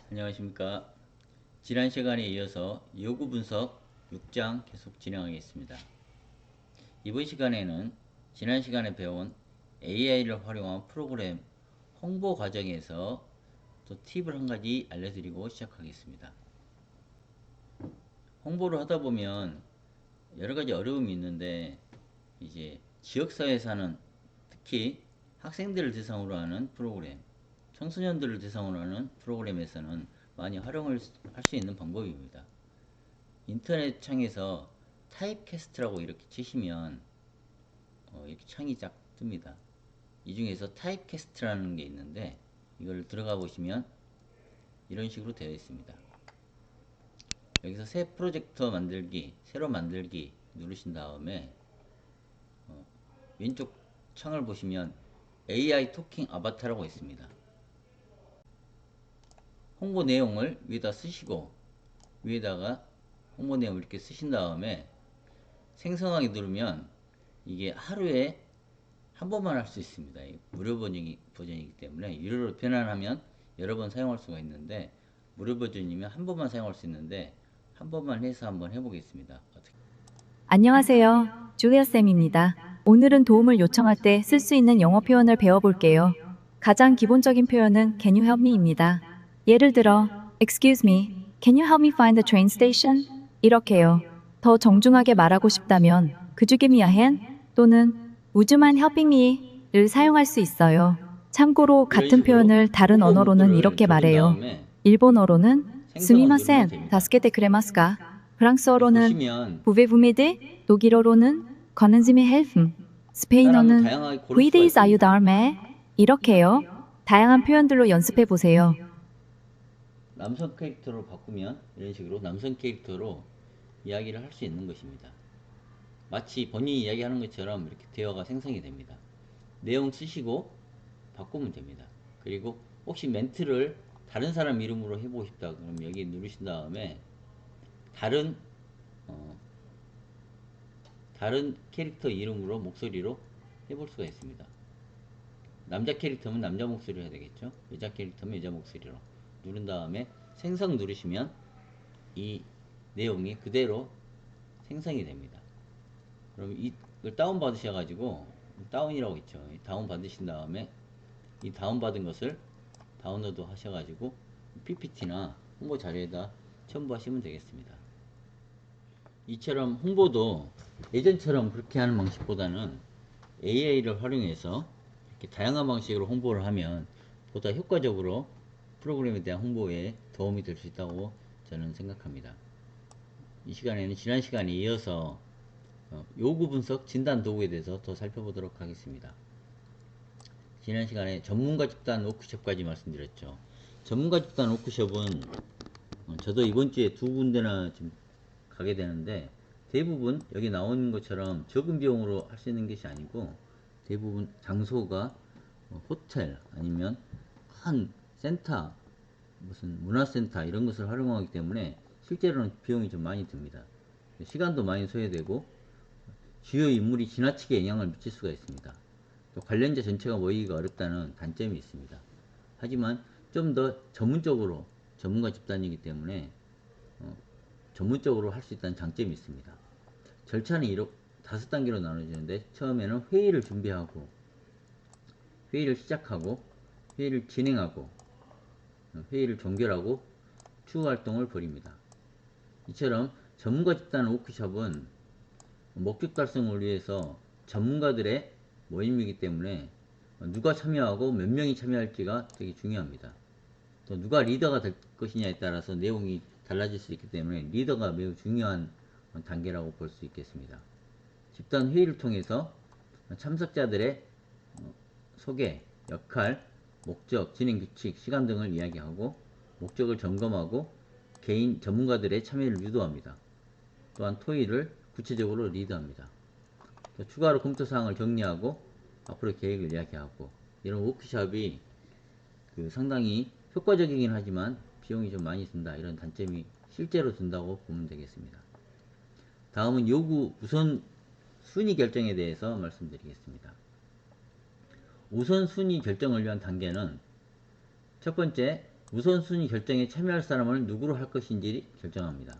안녕하십니까. 지난 시간에 이어서 요구 분석 6장 계속 진행하겠습니다. 이번 시간에는 지난 시간에 배운 AI를 활용한 프로그램 홍보 과정에서 또 팁을 한 가지 알려드리고 시작하겠습니다. 홍보를 하다 보면 여러 가지 어려움이 있는데, 이제 지역사회에 사는, 특히 학생들을 대상으로 하는 프로그램, 청소년들을 대상으로 하는 프로그램에서는 많이 활용을 할 수 있는 방법입니다. 인터넷 창에서 타입캐스트라고 이렇게 치시면 이렇게 창이 쫙 뜹니다. 이 중에서 타입캐스트라는 게 있는데, 이걸 들어가 보시면 이런 식으로 되어 있습니다. 여기서 새 프로젝터 만들기, 새로 만들기 누르신 다음에 왼쪽 창을 보시면 AI 토킹 아바타라고 있습니다. 홍보 내용을 위에다 쓰시고, 위에다가 홍보 내용을 이렇게 쓰신 다음에 생성하기 누르면 이게 하루에 한 번만 할 수 있습니다. 무료 버전이기 때문에 유료로 변환하면 여러 번 사용할 수가 있는데, 무료 버전이면 한 번만 사용할 수 있는데 한 번만 해서 한번 해보겠습니다. 안녕하세요. 줄리아쌤입니다. 오늘은 도움을 요청할 때 쓸 수 있는 영어 표현을 배워볼게요. 가장 기본적인 표현은 Can you help me입니다. 예를 들어 Excuse me, can you help me find the train station? 이렇게요. 더 정중하게 말하고 싶다면 Could you give me a hand? 또는 Would you mind helping me?를 사용할 수 있어요. 참고로 같은 표현을 다른 언어로는 이렇게 말해요. 일본어로는 스미마센, 다스케테 그레마스까? 프랑스어로는 보시면 부베부메데, 독일어로는 거는지미 헬프, 스페인어는 다양하게 고를 수가 위데이즈 아유 있습니다. 다음에 이렇게요. 다양한 표현들로 연습해 보세요. 남성 캐릭터로 바꾸면 이런 식으로 남성 캐릭터로 이야기를 할 수 있는 것입니다. 마치 본인이 이야기하는 것처럼 이렇게 대화가 생성이 됩니다. 내용 쓰시고 바꾸면 됩니다. 그리고 혹시 멘트를 다른 사람 이름으로 해보고 싶다 그럼 여기 누르신 다음에 다른 캐릭터 이름으로 목소리로 해볼 수가 있습니다. 남자 캐릭터면 남자 목소리로 해야 되겠죠. 여자 캐릭터면 여자 목소리로 누른 다음에 생성 누르시면 이 내용이 그대로 생성이 됩니다. 그럼 이걸 다운 받으셔가지고, 다운이라고 있죠. 다운 받으신 다음에 이 다운 받은 것을 다운로드 하셔가지고 PPT나 홍보 자료에다 첨부하시면 되겠습니다. 이처럼 홍보도 예전처럼 그렇게 하는 방식보다는 AI를 활용해서 이렇게 다양한 방식으로 홍보를 하면 보다 효과적으로 프로그램에 대한 홍보에 도움이 될 수 있다고 저는 생각합니다. 이 시간에는 지난 시간에 이어서 요구 분석 진단 도구에 대해서 더 살펴보도록 하겠습니다. 지난 시간에 전문가 집단 워크숍까지 말씀드렸죠. 전문가 집단 워크숍은 저도 이번 주에 두 군데나 좀 가게 되는데, 대부분 여기 나오는 것처럼 적은 비용으로 할 수 있는 것이 아니고, 대부분 장소가 호텔 아니면 큰 센터, 무슨 문화센터 이런 것을 활용하기 때문에 실제로는 비용이 좀 많이 듭니다. 시간도 많이 소요되고 주요 인물이 지나치게 영향을 미칠 수가 있습니다. 또 관련자 전체가 모이기가 어렵다는 단점이 있습니다. 하지만 좀 더 전문적으로, 전문가 집단이기 때문에 전문적으로 할 수 있다는 장점이 있습니다. 절차는 이렇게 5단계로 나눠지는데, 처음에는 회의를 준비하고, 회의를 시작하고, 회의를 진행하고, 회의를 종결하고 추후 활동을 벌입니다. 이처럼 전문가 집단 워크숍은 목적 달성을 위해서 전문가들의 모임이기 때문에 누가 참여하고 몇 명이 참여할지가 되게 중요합니다. 또 누가 리더가 될 것이냐에 따라서 내용이 달라질 수 있기 때문에 리더가 매우 중요한 단계라고 볼 수 있겠습니다. 집단 회의를 통해서 참석자들의 소개, 역할, 목적, 진행 규칙, 시간 등을 이야기하고, 목적을 점검하고 개인 전문가들의 참여를 유도합니다. 또한 토의를 구체적으로 리드합니다. 또 추가로 검토사항을 정리하고 앞으로 계획을 이야기하고, 이런 워크숍이 상당히 효과적이긴 하지만 비용이 좀 많이 든다, 이런 단점이 실제로 든다고 보면 되겠습니다. 다음은 요구 우선 순위 결정에 대해서 말씀드리겠습니다. 우선순위 결정을 위한 단계는 첫 번째, 우선순위 결정에 참여할 사람을 누구로 할 것인지 결정합니다.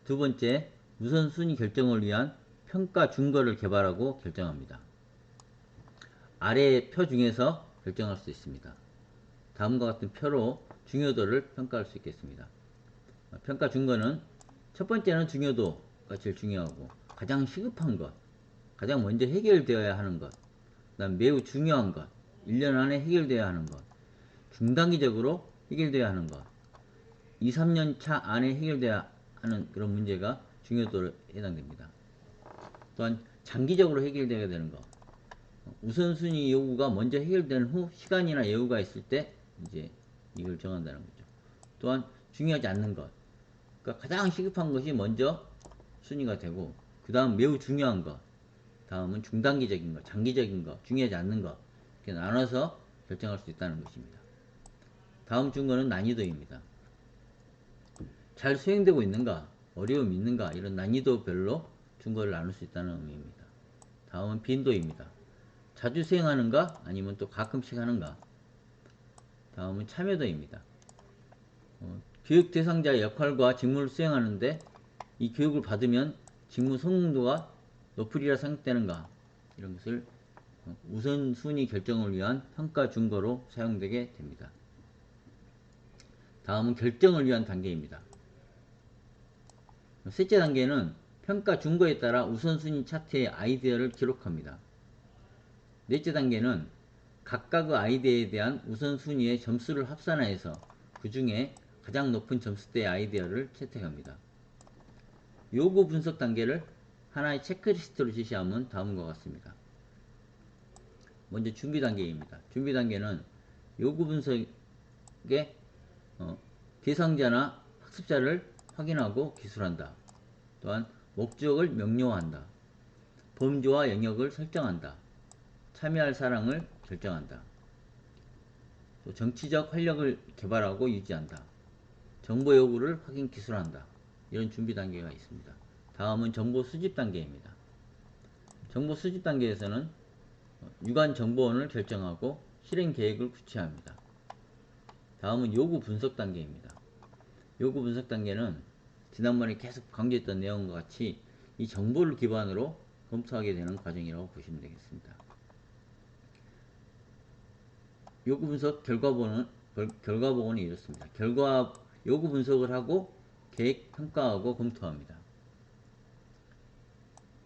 두 번째, 우선순위 결정을 위한 평가 준거를 개발하고 결정합니다. 아래의 표 중에서 결정할 수 있습니다. 다음과 같은 표로 중요도를 평가할 수 있겠습니다. 평가 준거는 첫 번째는 중요도가 제일 중요하고 가장 시급한 것, 가장 먼저 해결되어야 하는 것, 그 다음 매우 중요한 것, 1년 안에 해결되어야 하는 것, 중단기적으로 해결되어야 하는 것, 2, 3년 차 안에 해결되어야 하는 그런 문제가 중요도에 해당됩니다. 또한 장기적으로 해결되어야 되는 것, 우선순위 요구가 먼저 해결된 후 시간이나 여유가 있을 때 이제 이걸 정한다는 거죠. 또한 중요하지 않는 것, 그러니까 가장 시급한 것이 먼저 순위가 되고 그 다음 매우 중요한 것, 다음은 중단기적인 것, 장기적인 것, 중요하지 않는 것 이렇게 나눠서 결정할 수 있다는 것입니다. 다음 준거는 난이도입니다. 잘 수행되고 있는가, 어려움이 있는가 이런 난이도별로 준거를 나눌 수 있다는 의미입니다. 다음은 빈도입니다. 자주 수행하는가 아니면 또 가끔씩 하는가. 다음은 참여도입니다. 교육 대상자의 역할과 직무를 수행하는데 이 교육을 받으면 직무 성공도가 높으리라 생각되는가 이런 것을 우선순위 결정을 위한 평가 준거로 사용되게 됩니다. 다음은 결정을 위한 단계입니다. 셋째 단계는 평가 준거에 따라 우선순위 차트의 아이디어를 기록합니다. 넷째 단계는 각각의 아이디어에 대한 우선순위의 점수를 합산해서 그 중에 가장 높은 점수대의 아이디어를 채택합니다. 요구 분석 단계를 하나의 체크리스트로 제시하면 다음과 같습니다. 먼저 준비 단계입니다. 준비 단계는 요구 분석의 대상자나 학습자를 확인하고 기술한다. 또한 목적을 명료화한다. 범주와 영역을 설정한다. 참여할 사람을 결정한다. 또 정치적 활력을 개발하고 유지한다. 정보 요구를 확인 기술한다. 이런 준비 단계가 있습니다. 다음은 정보 수집 단계입니다. 정보 수집 단계에서는 유관 정보원을 결정하고 실행 계획을 구체합니다. 다음은 요구 분석 단계입니다. 요구 분석 단계는 지난번에 계속 강조했던 내용과 같이 이 정보를 기반으로 검토하게 되는 과정이라고 보시면 되겠습니다. 요구 분석 결과보고는 이렇습니다. 요구 분석을 하고 계획 평가하고 검토합니다.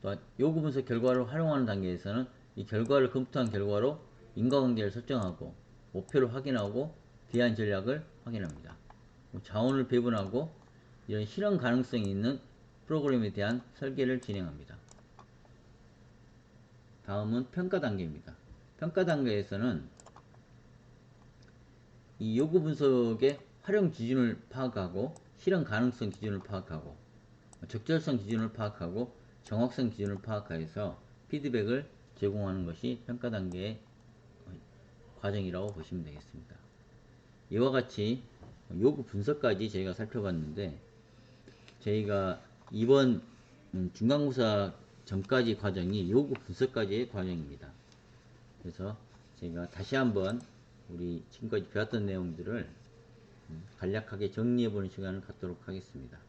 또한 요구 분석 결과를 활용하는 단계에서는 이 결과를 검토한 결과로 인과관계를 설정하고 목표를 확인하고 대안 전략을 확인합니다. 자원을 배분하고 이런 실현 가능성이 있는 프로그램에 대한 설계를 진행합니다. 다음은 평가 단계입니다. 평가 단계에서는 이 요구 분석의 활용 기준을 파악하고 실현 가능성 기준을 파악하고 적절성 기준을 파악하고 정확성 기준을 파악하여서 피드백을 제공하는 것이 평가 단계의 과정이라고 보시면 되겠습니다. 이와 같이 요구 분석까지 저희가 살펴봤는데 저희가 이번 중간고사 전까지 과정이 요구 분석까지의 과정입니다. 그래서 제가 다시 한번 우리 지금까지 배웠던 내용들을 간략하게 정리해보는 시간을 갖도록 하겠습니다.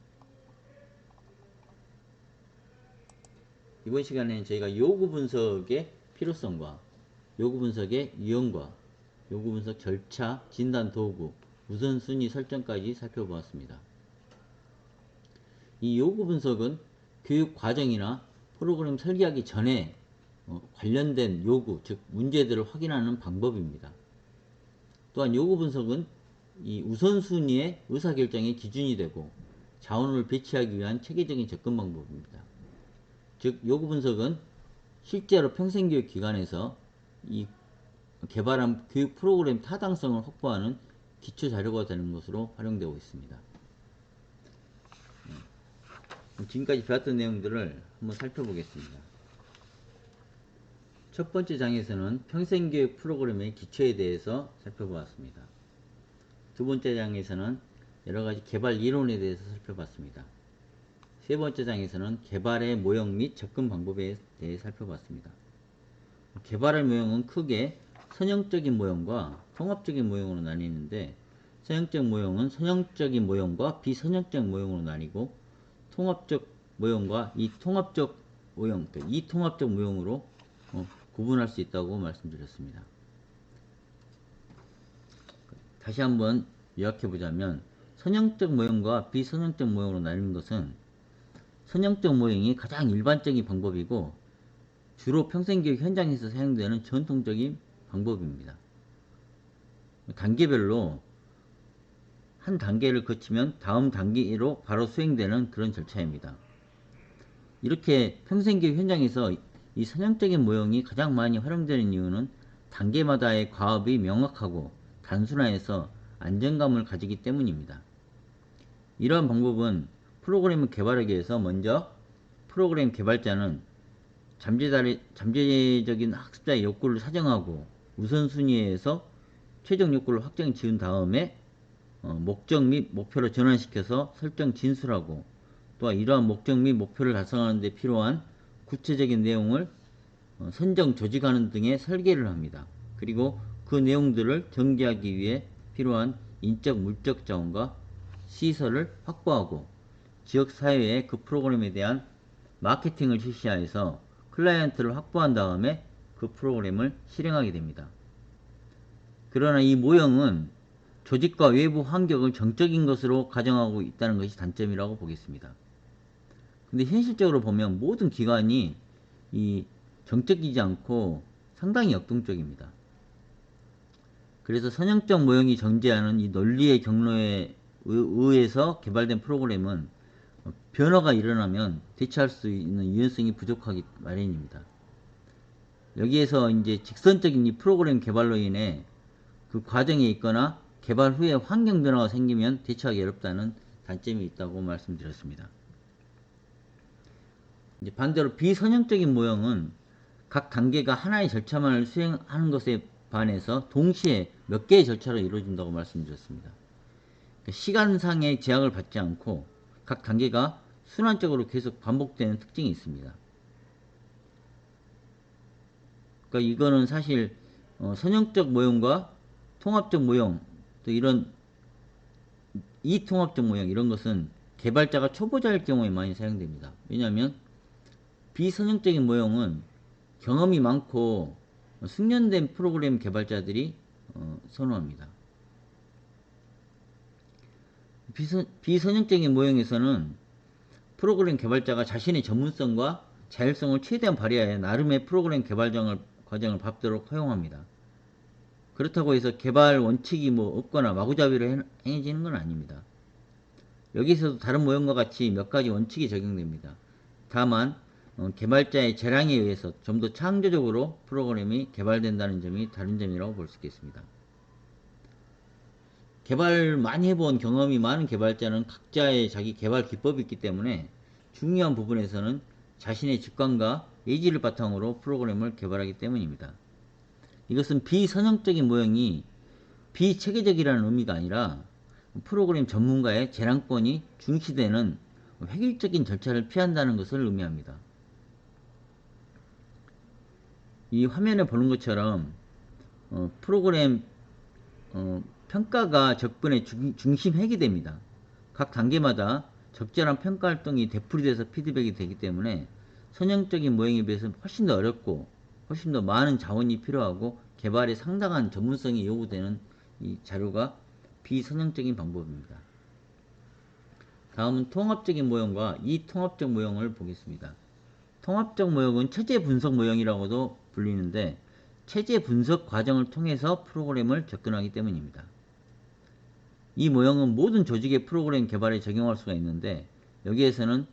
이번 시간에는 저희가 요구 분석의 필요성과 요구 분석의 유형과 요구 분석 절차, 진단 도구, 우선순위 설정까지 살펴보았습니다. 이 요구 분석은 교육 과정이나 프로그램 설계하기 전에 관련된 요구, 즉 문제들을 확인하는 방법입니다. 또한 요구 분석은 이 우선순위의 의사결정의 기준이 되고 자원을 배치하기 위한 체계적인 접근 방법입니다. 즉 요구 분석은 실제로 평생교육 기관에서 이 개발한 교육 프로그램 타당성을 확보하는 기초 자료가 되는 것으로 활용되고 있습니다. 지금까지 배웠던 내용들을 한번 살펴보겠습니다. 첫 번째 장에서는 평생교육 프로그램의 기초에 대해서 살펴보았습니다. 두 번째 장에서는 여러가지 개발 이론에 대해서 살펴봤습니다. 세 번째 장에서는 개발의 모형 및 접근 방법에 대해 살펴봤습니다. 개발의 모형은 크게 선형적인 모형과 통합적인 모형으로 나뉘는데, 선형적 모형은 선형적인 모형과 비선형적 모형으로 나뉘고, 통합적 모형과 이통합적 모형, 이통합적 모형으로 구분할 수 있다고 말씀드렸습니다. 다시 한번 요약해 보자면, 선형적 모형과 비선형적 모형으로 나뉘는 것은 선형적 모형이 가장 일반적인 방법이고 주로 평생교육 현장에서 사용되는 전통적인 방법입니다. 단계별로 한 단계를 거치면 다음 단계로 바로 수행되는 그런 절차입니다. 이렇게 평생교육 현장에서 이 선형적인 모형이 가장 많이 활용되는 이유는 단계마다의 과업이 명확하고 단순화해서 안정감을 가지기 때문입니다. 이러한 방법은 프로그램을 개발하기 위해서 먼저 프로그램 개발자는 잠재적인 학습자의 욕구를 사정하고 우선순위에서 최종 욕구를 확정 지은 다음에 목적 및 목표를 전환시켜서 설정 진술하고, 또한 이러한 목적 및 목표를 달성하는 데 필요한 구체적인 내용을 선정 조직하는 등의 설계를 합니다. 그리고 그 내용들을 전개하기 위해 필요한 인적 물적 자원과 시설을 확보하고 지역사회에 그 프로그램에 대한 마케팅을 실시하여서 클라이언트를 확보한 다음에 그 프로그램을 실행하게 됩니다. 그러나 이 모형은 조직과 외부 환경을 정적인 것으로 가정하고 있다는 것이 단점이라고 보겠습니다. 근데 현실적으로 보면 모든 기관이 이 정적이지 않고 상당히 역동적입니다. 그래서 선형적 모형이 전제하는 이 논리의 경로에 의해서 개발된 프로그램은 변화가 일어나면 대처할 수 있는 유연성이 부족하기 마련입니다. 여기에서 이제 직선적인 이 프로그램 개발로 인해 그 과정에 있거나 개발 후에 환경 변화가 생기면 대처하기 어렵다는 단점이 있다고 말씀드렸습니다. 이제 반대로 비선형적인 모형은 각 단계가 하나의 절차만을 수행하는 것에 반해서 동시에 몇 개의 절차로 이루어진다고 말씀드렸습니다. 시간상의 제약을 받지 않고 각 단계가 순환적으로 계속 반복되는 특징이 있습니다. 그러니까 이거는 사실 선형적 모형과 통합적 모형, 또 이런 이통합적 모형, 이런 것은 개발자가 초보자일 경우에 많이 사용됩니다. 왜냐하면 비선형적인 모형은 경험이 많고 숙련된 프로그램 개발자들이 선호합니다. 비선형적인 모형에서는 프로그램 개발자가 자신의 전문성과 자율성을 최대한 발휘하여 나름의 프로그램 개발 과정을 밟도록 허용합니다. 그렇다고 해서 개발 원칙이 없거나 마구잡이로 행해지는 건 아닙니다. 여기서도 다른 모형과 같이 몇 가지 원칙이 적용됩니다. 다만 개발자의 재량에 의해서 좀 더 창조적으로 프로그램이 개발된다는 점이 다른 점이라고 볼 수 있겠습니다. 개발 많이 해본 경험이 많은 개발자는 각자의 자기 개발 기법이 있기 때문에 중요한 부분에서는 자신의 직관과 예지를 바탕으로 프로그램을 개발하기 때문입니다. 이것은 비선형적인 모형이 비체계적이라는 의미가 아니라 프로그램 전문가의 재량권이 중시되는 획일적인 절차를 피한다는 것을 의미합니다. 이 화면에 보는 것처럼 프로그램 평가가 적분의 중심 핵이 됩니다. 각 단계마다 적절한 평가 활동이 되풀이돼서 피드백이 되기 때문에 선형적인 모형에 비해서 훨씬 더 어렵고 훨씬 더 많은 자원이 필요하고 개발에 상당한 전문성이 요구되는 이 자료가 비선형적인 방법입니다. 다음은 통합적인 모형과 이통합적 모형을 보겠습니다. 통합적 모형은 체제 분석 모형이라고도 불리는데 체제 분석 과정을 통해서 프로그램을 접근하기 때문입니다. 이 모형은 모든 조직의 프로그램 개발에 적용할 수가 있는데 여기에서는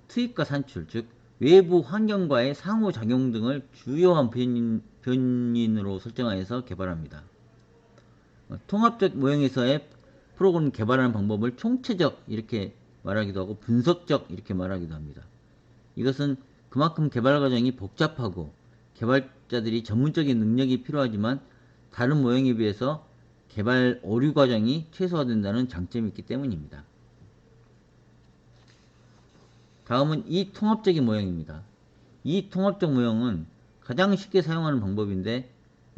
투입과 산출, 즉 외부 환경과의 상호작용 등을 주요한 변인으로 설정하여서 개발합니다. 통합적 모형에서의 프로그램 개발하는 방법을 총체적 이렇게 말하기도 하고 분석적 이렇게 말하기도 합니다. 이것은 그만큼 개발 과정이 복잡하고 개발자들이 전문적인 능력이 필요하지만 다른 모형에 비해서 개발 오류 과정이 최소화된다는 장점이 있기 때문입니다. 다음은 이통합적인 모형입니다. 이 통합적 모형은 가장 쉽게 사용하는 방법인데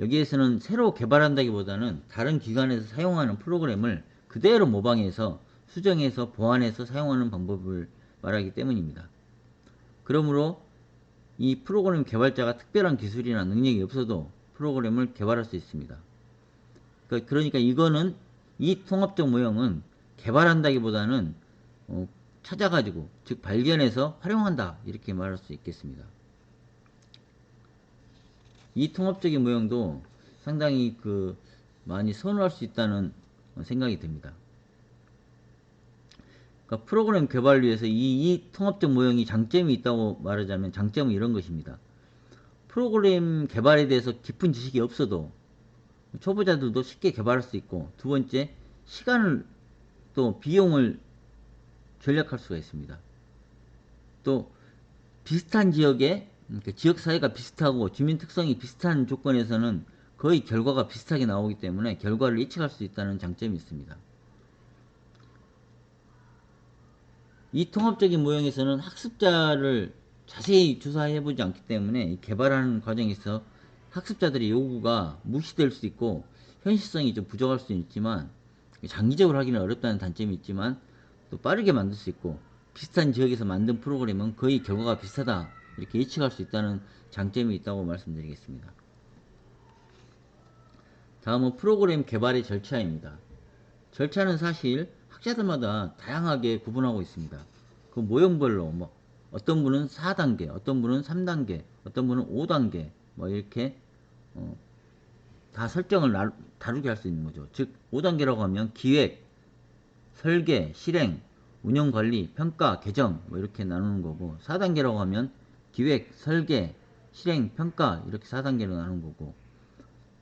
여기에서는 새로 개발한다기보다는 다른 기관에서 사용하는 프로그램을 그대로 모방해서 수정해서 보완해서 사용하는 방법을 말하기 때문입니다. 그러므로 이 프로그램 개발자가 특별한 기술이나 능력이 없어도 프로그램을 개발할 수 있습니다. 그러니까 이거는 이 통합적 모형은 개발한다기보다는 찾아가지고 즉 발견해서 활용한다 이렇게 말할 수 있겠습니다. 이 통합적인 모형도 상당히 많이 선호할 수 있다는 생각이 듭니다. 그러니까 프로그램 개발을 위해서 이 통합적 모형이 장점이 있다고 말하자면 장점은 이런 것입니다. 프로그램 개발에 대해서 깊은 지식이 없어도 초보자들도 쉽게 개발할 수 있고, 두 번째, 시간을 또 비용을 절약할 수가 있습니다. 또 비슷한 지역에 지역 사회가 비슷하고 주민 특성이 비슷한 조건에서는 거의 결과가 비슷하게 나오기 때문에 결과를 예측할 수 있다는 장점이 있습니다. 이 통합적인 모형에서는 학습자를 자세히 조사해보지 않기 때문에 개발하는 과정에서 학습자들의 요구가 무시될 수 있고 현실성이 좀 부족할 수 있지만, 장기적으로 하기는 어렵다는 단점이 있지만 또 빠르게 만들 수 있고, 비슷한 지역에서 만든 프로그램은 거의 결과가 비슷하다 이렇게 예측할 수 있다는 장점이 있다고 말씀드리겠습니다. 다음은 프로그램 개발의 절차입니다. 절차는 사실 학자들마다 다양하게 구분하고 있습니다. 그 모형별로 어떤 분은 4단계, 어떤 분은 3단계, 어떤 분은 5단계 이렇게 다 설정을 다르게 할 수 있는 거죠. 즉 5단계라고 하면 기획, 설계, 실행, 운영관리, 평가, 개정 이렇게 나누는 거고, 4단계라고 하면 기획, 설계, 실행, 평가 이렇게 4단계로 나누는 거고,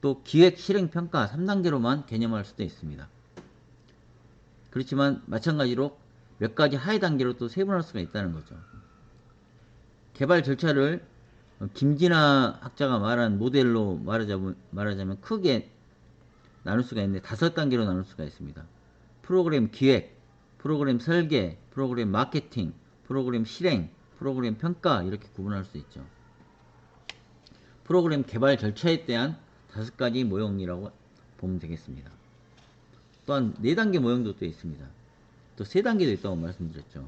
또 기획, 실행, 평가 3단계로만 개념할 수도 있습니다. 그렇지만 마찬가지로 몇 가지 하위 단계로 또 세분할 수가 있다는 거죠. 개발 절차를 김진아 학자가 말한 모델로 말하자면 크게 나눌 수가 있는데 5단계로 나눌 수가 있습니다. 프로그램 기획, 프로그램 설계, 프로그램 마케팅, 프로그램 실행, 프로그램 평가 이렇게 구분할 수 있죠. 프로그램 개발 절차에 대한 5가지 모형이라고 보면 되겠습니다. 또한 4단계 모형도 또 있습니다. 또 3단계도 있다고 말씀드렸죠.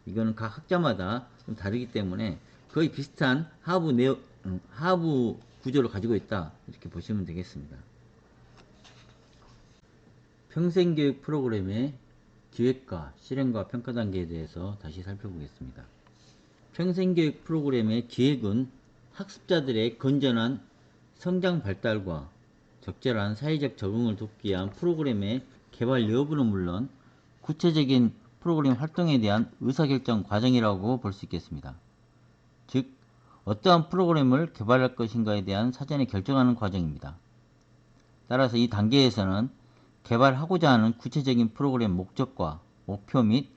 이거는 각 학자마다 좀 다르기 때문에 거의 비슷한 하부 구조를 가지고 있다 이렇게 보시면 되겠습니다. 평생교육 프로그램의 기획과 실행과 평가 단계에 대해서 다시 살펴보겠습니다. 평생교육 프로그램의 기획은 학습자들의 건전한 성장 발달과 적절한 사회적 적응을 돕기 위한 프로그램의 개발 여부는 물론 구체적인 프로그램 활동에 대한 의사결정 과정이라고 볼 수 있겠습니다. 즉, 어떠한 프로그램을 개발할 것인가에 대한 사전에 결정하는 과정입니다. 따라서 이 단계에서는 개발하고자 하는 구체적인 프로그램 목적과 목표 및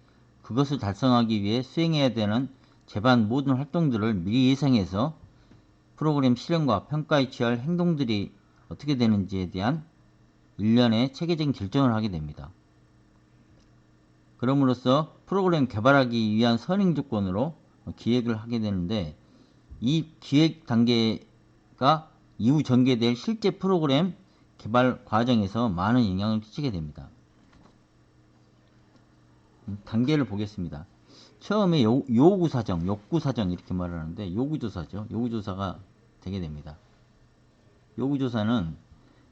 그것을 달성하기 위해 수행해야 되는 제반 모든 활동들을 미리 예상해서 프로그램 실행과 평가에 취할 행동들이 어떻게 되는지에 대한 일련의 체계적인 결정을 하게 됩니다. 그럼으로써 프로그램 개발하기 위한 선행 조건으로 기획을 하게 되는데, 이 기획 단계가 이후 전개될 실제 프로그램 개발 과정에서 많은 영향을 끼치게 됩니다. 단계를 보겠습니다. 처음에 요구사정, 욕구사정 이렇게 말하는데 요구조사죠. 요구조사가 되게 됩니다. 요구조사는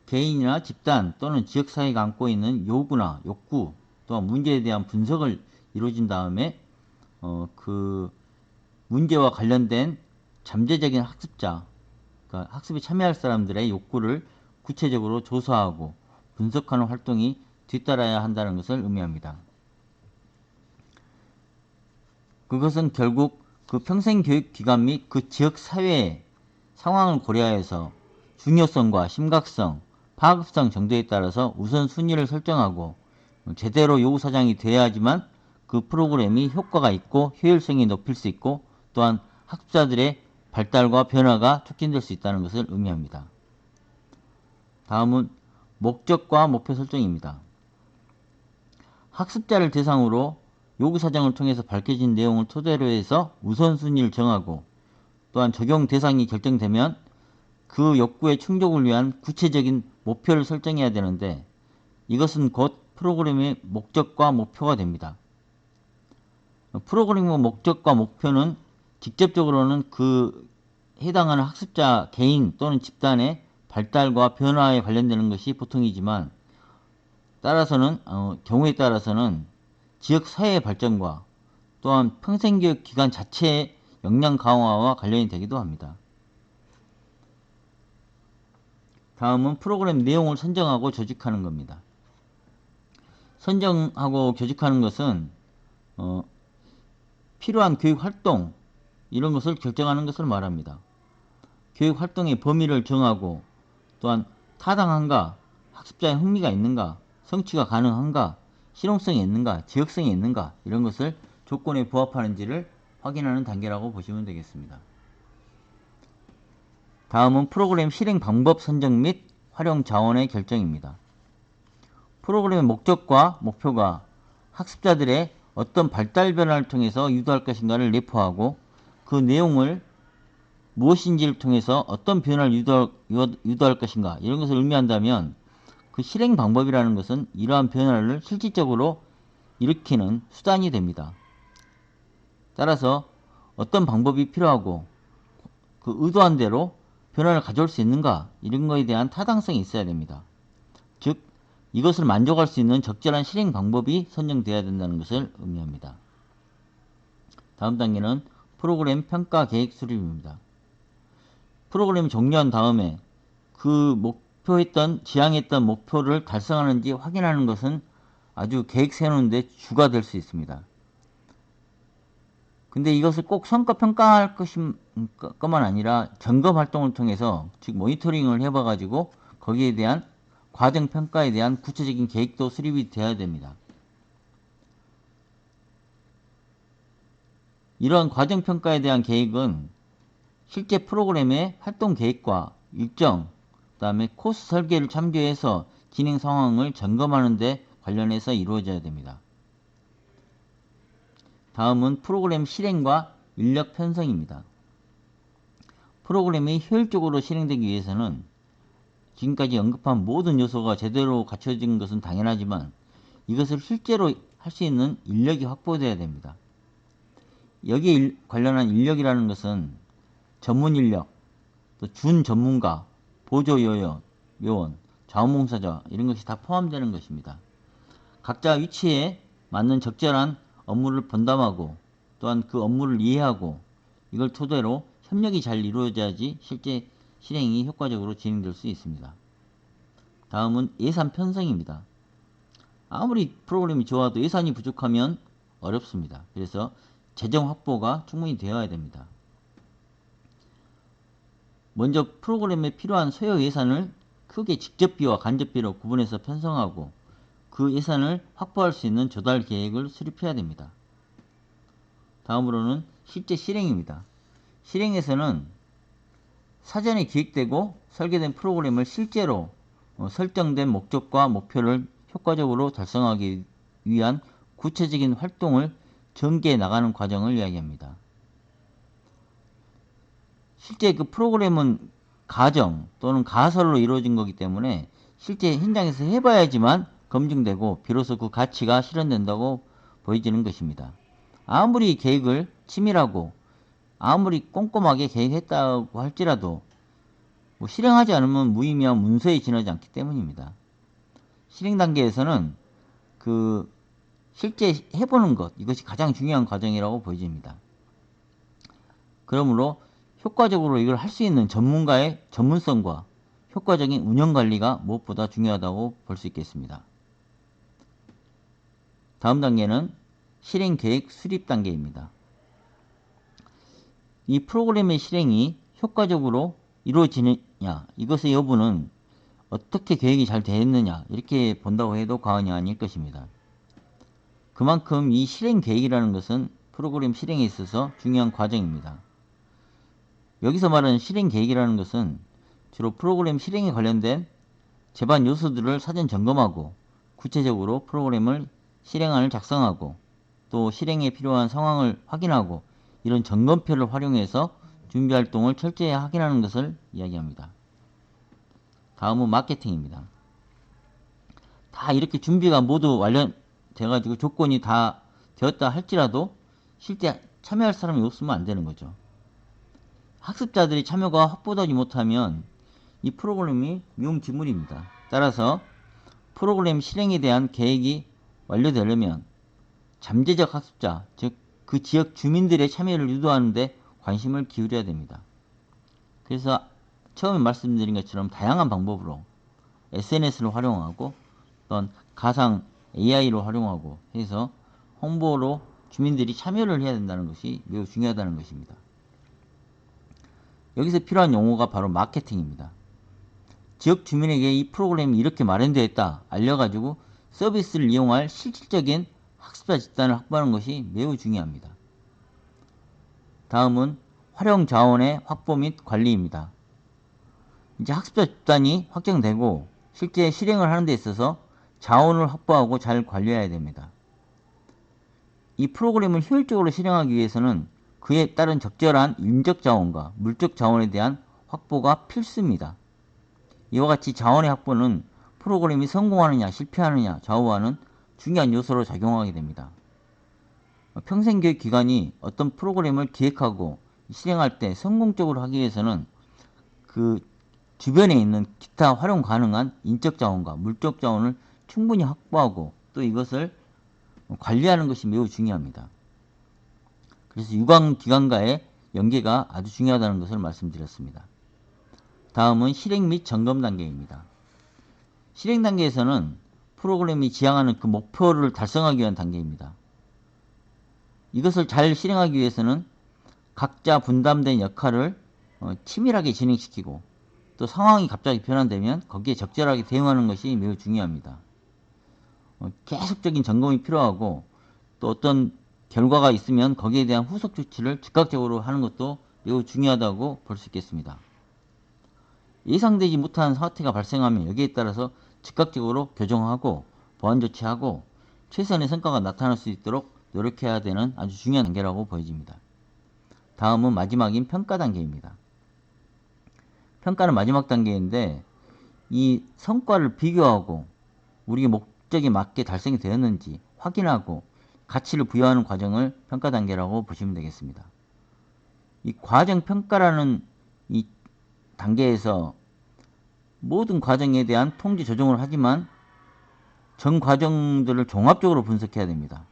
개인이나 집단 또는 지역사회가 안고 있는 요구나 욕구 또한 문제에 대한 분석을 이루어진 다음에 그 문제와 관련된 잠재적인 학습자, 그러니까 학습에 참여할 사람들의 욕구를 구체적으로 조사하고 분석하는 활동이 뒤따라야 한다는 것을 의미합니다. 그것은 결국 그 평생교육기관 및 그 지역사회의 상황을 고려해서 중요성과 심각성, 파급성 정도에 따라서 우선순위를 설정하고 제대로 요구사항이 돼야지만 그 프로그램이 효과가 있고 효율성이 높일 수 있고 또한 학습자들의 발달과 변화가 촉진될 수 있다는 것을 의미합니다. 다음은 목적과 목표 설정입니다. 학습자를 대상으로 요구사정을 통해서 밝혀진 내용을 토대로 해서 우선순위를 정하고 또한 적용 대상이 결정되면 그 욕구의 충족을 위한 구체적인 목표를 설정해야 되는데 이것은 곧 프로그램의 목적과 목표가 됩니다. 프로그램의 목적과 목표는 직접적으로는 그 해당하는 학습자 개인 또는 집단의 발달과 변화에 관련되는 것이 보통이지만 경우에 따라서는 지역 사회의 발전과 또한 평생교육 기관 자체의 역량 강화와 관련이 되기도 합니다. 다음은 프로그램 내용을 선정하고 조직하는 겁니다. 선정하고 조직하는 것은 필요한 교육 활동 이런 것을 결정하는 것을 말합니다. 교육 활동의 범위를 정하고 또한 타당한가, 학습자의 흥미가 있는가, 성취가 가능한가, 실용성이 있는가, 지역성이 있는가 이런 것을 조건에 부합하는지를 확인하는 단계라고 보시면 되겠습니다. 다음은 프로그램 실행 방법 선정 및 활용 자원의 결정입니다. 프로그램의 목적과 목표가 학습자들의 어떤 발달 변화를 통해서 유도할 것인가를 내포하고 그 내용을 무엇인지를 통해서 어떤 변화를 유도할 것인가 이런 것을 의미한다면 그 실행 방법이라는 것은 이러한 변화를 실질적으로 일으키는 수단이 됩니다. 따라서 어떤 방법이 필요하고 그 의도한 대로 변화를 가져올 수 있는가 이런 것에 대한 타당성이 있어야 됩니다. 즉 이것을 만족할 수 있는 적절한 실행 방법이 선정되어야 된다는 것을 의미합니다. 다음 단계는 프로그램 평가 계획 수립입니다. 프로그램이 종료한 다음에 그 지향했던 목표를 달성하는지 확인하는 것은 아주 계획 세우는 데 주가 될 수 있습니다. 근데 이것을 꼭 성과 평가할 것만 아니라 점검 활동을 통해서 즉 모니터링을 해봐 가지고 거기에 대한 과정 평가에 대한 구체적인 계획도 수립이 되어야 됩니다. 이러한 과정 평가에 대한 계획은 실제 프로그램의 활동 계획과 일정, 그 다음에 코스 설계를 참조해서 진행 상황을 점검하는 데 관련해서 이루어져야 됩니다. 다음은 프로그램 실행과 인력 편성입니다. 프로그램이 효율적으로 실행되기 위해서는 지금까지 언급한 모든 요소가 제대로 갖춰진 것은 당연하지만 이것을 실제로 할 수 있는 인력이 확보되어야 됩니다. 여기에 관련한 인력이라는 것은 전문 인력, 또 준전문가, 보조요원, 자원봉사자 이런 것이 다 포함되는 것입니다. 각자 위치에 맞는 적절한 업무를 분담하고 또한 그 업무를 이해하고 이걸 토대로 협력이 잘 이루어져야지 실제 실행이 효과적으로 진행될 수 있습니다. 다음은 예산 편성입니다. 아무리 프로그램이 좋아도 예산이 부족하면 어렵습니다. 그래서 재정 확보가 충분히 되어야 됩니다. 먼저 프로그램에 필요한 소요 예산을 크게 직접비와 간접비로 구분해서 편성하고 그 예산을 확보할 수 있는 조달 계획을 수립해야 됩니다. 다음으로는 실제 실행입니다. 실행에서는 사전에 기획되고 설계된 프로그램을 실제로 설정된 목적과 목표를 효과적으로 달성하기 위한 구체적인 활동을 전개해 나가는 과정을 이야기합니다. 실제 그 프로그램은 가정 또는 가설로 이루어진 거기 때문에 실제 현장에서 해봐야지만 검증되고 비로소 그 가치가 실현된다고 보여지는 것입니다. 아무리 계획을 치밀하고 아무리 꼼꼼하게 계획했다고 할지라도 실행하지 않으면 무의미한 문서에 지나지 않기 때문입니다. 실행 단계에서는 그 실제 해보는 것 이것이 가장 중요한 과정이라고 보여집니다. 그러므로 효과적으로 이걸 할 수 있는 전문가의 전문성과 효과적인 운영관리가 무엇보다 중요하다고 볼 수 있겠습니다. 다음 단계는 실행계획 수립 단계입니다. 이 프로그램의 실행이 효과적으로 이루어지느냐 이것의 여부는 어떻게 계획이 잘 되었느냐 이렇게 본다고 해도 과언이 아닐 것입니다. 그만큼 이 실행계획이라는 것은 프로그램 실행에 있어서 중요한 과정입니다. 여기서 말하는 실행계획이라는 것은 주로 프로그램 실행에 관련된 제반 요소들을 사전 점검하고 구체적으로 프로그램을 실행안을 작성하고 또 실행에 필요한 상황을 확인하고 이런 점검표를 활용해서 준비 활동을 철저히 확인하는 것을 이야기합니다. 다음은 마케팅입니다. 다 이렇게 준비가 모두 완료돼가지고 조건이 다 되었다 할지라도 실제 참여할 사람이 없으면 안 되는 거죠. 학습자들이 참여가 확보되지 못하면 이 프로그램이 미용지물입니다. 따라서 프로그램 실행에 대한 계획이 완료되려면 잠재적 학습자, 즉 그 지역 주민들의 참여를 유도하는 데 관심을 기울여야 됩니다. 그래서 처음에 말씀드린 것처럼 다양한 방법으로 SNS를 활용하고 또는 가상 AI를 활용하고 해서 홍보로 주민들이 참여를 해야 된다는 것이 매우 중요하다는 것입니다. 여기서 필요한 용어가 바로 마케팅입니다. 지역 주민에게 이 프로그램이 이렇게 마련되어 있다 알려가지고 서비스를 이용할 실질적인 학습자 집단을 확보하는 것이 매우 중요합니다. 다음은 활용 자원의 확보 및 관리입니다. 이제 학습자 집단이 확정되고 실제 실행을 하는 데 있어서 자원을 확보하고 잘 관리해야 됩니다. 이 프로그램을 효율적으로 실행하기 위해서는 그에 따른 적절한 인적 자원과 물적 자원에 대한 확보가 필수입니다. 이와 같이 자원의 확보는 프로그램이 성공하느냐 실패하느냐 좌우하는 중요한 요소로 작용하게 됩니다. 평생교육 기관이 어떤 프로그램을 기획하고 실행할 때 성공적으로 하기 위해서는 그 주변에 있는 기타 활용 가능한 인적 자원과 물적 자원을 충분히 확보하고 또 이것을 관리하는 것이 매우 중요합니다. 그래서 유관기관과의 연계가 아주 중요하다는 것을 말씀드렸습니다. 다음은 실행 및 점검 단계입니다. 실행 단계에서는 프로그램이 지향하는 그 목표를 달성하기 위한 단계입니다. 이것을 잘 실행하기 위해서는 각자 분담된 역할을 치밀하게 진행시키고 또 상황이 갑자기 변환되면 거기에 적절하게 대응하는 것이 매우 중요합니다. 계속적인 점검이 필요하고 또 어떤 결과가 있으면 거기에 대한 후속 조치를 즉각적으로 하는 것도 매우 중요하다고 볼 수 있겠습니다. 예상되지 못한 사태가 발생하면 여기에 따라서 즉각적으로 교정하고 보완 조치하고 최선의 성과가 나타날 수 있도록 노력해야 되는 아주 중요한 단계라고 보여집니다. 다음은 마지막인 평가 단계입니다. 평가는 마지막 단계인데 이 성과를 비교하고 우리의 목적에 맞게 달성이 되었는지 확인하고 가치를 부여하는 과정을 평가 단계라고 보시면 되겠습니다. 이 과정 평가라는 이 단계에서 모든 과정에 대한 통제 조정을 하지만 전 과정들을 종합적으로 분석해야 됩니다.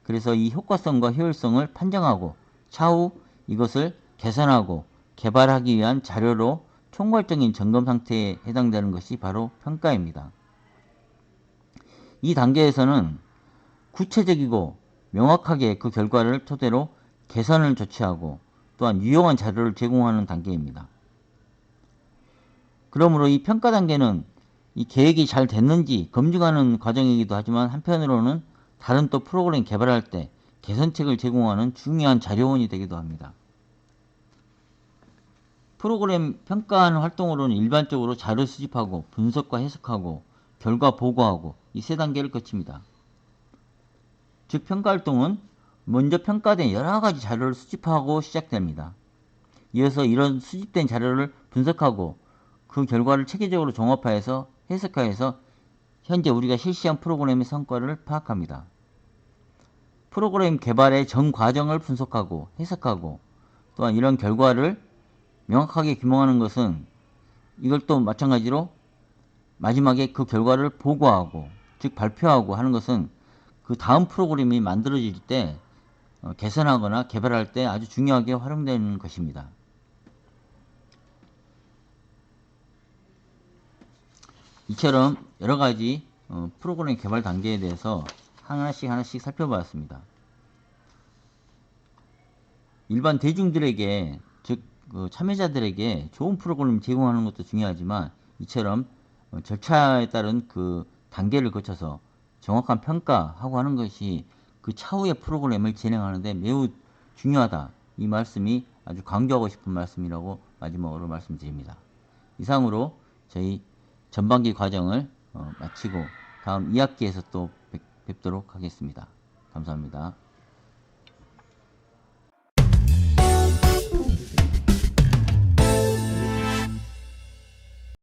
그래서 이 효과성과 효율성을 판정하고 차후 이것을 개선하고 개발하기 위한 자료로 총괄적인 점검 상태에 해당되는 것이 바로 평가입니다. 이 단계에서는 구체적이고 명확하게 그 결과를 토대로 개선을 조치하고 또한 유용한 자료를 제공하는 단계입니다. 그러므로 이 평가 단계는 이 계획이 잘 됐는지 검증하는 과정이기도 하지만 한편으로는 다른 또 프로그램 개발할 때 개선책을 제공하는 중요한 자료원이 되기도 합니다. 프로그램 평가하는 활동으로는 일반적으로 자료 수집하고 분석과 해석하고 결과 보고하고 이 세 단계를 거칩니다. 즉 평가 활동은 먼저 평가된 여러 가지 자료를 수집하고 시작됩니다. 이어서 이런 수집된 자료를 분석하고 그 결과를 체계적으로 종합하여서 해석하여서 현재 우리가 실시한 프로그램의 성과를 파악합니다. 프로그램 개발의 전 과정을 분석하고 해석하고 또한 이런 결과를 명확하게 규명하는 것은 이걸 또 마찬가지로 마지막에 그 결과를 보고하고 즉 발표하고 하는 것은 그 다음 프로그램이 만들어질 때 개선하거나 개발할 때 아주 중요하게 활용되는 것입니다. 이처럼 여러 가지 프로그램 개발 단계에 대해서 하나씩 살펴보았습니다. 일반 대중들에게 즉 참여자들에게 좋은 프로그램을 제공하는 것도 중요하지만 이처럼 절차에 따른 그 단계를 거쳐서 정확한 평가하고 하는 것이 그 차후의 프로그램을 진행하는 데 매우 중요하다. 이 말씀이 아주 강조하고 싶은 말씀이라고 마지막으로 말씀드립니다. 이상으로 저희 전반기 과정을 마치고 다음 2학기에서 또 뵙도록 하겠습니다. 감사합니다.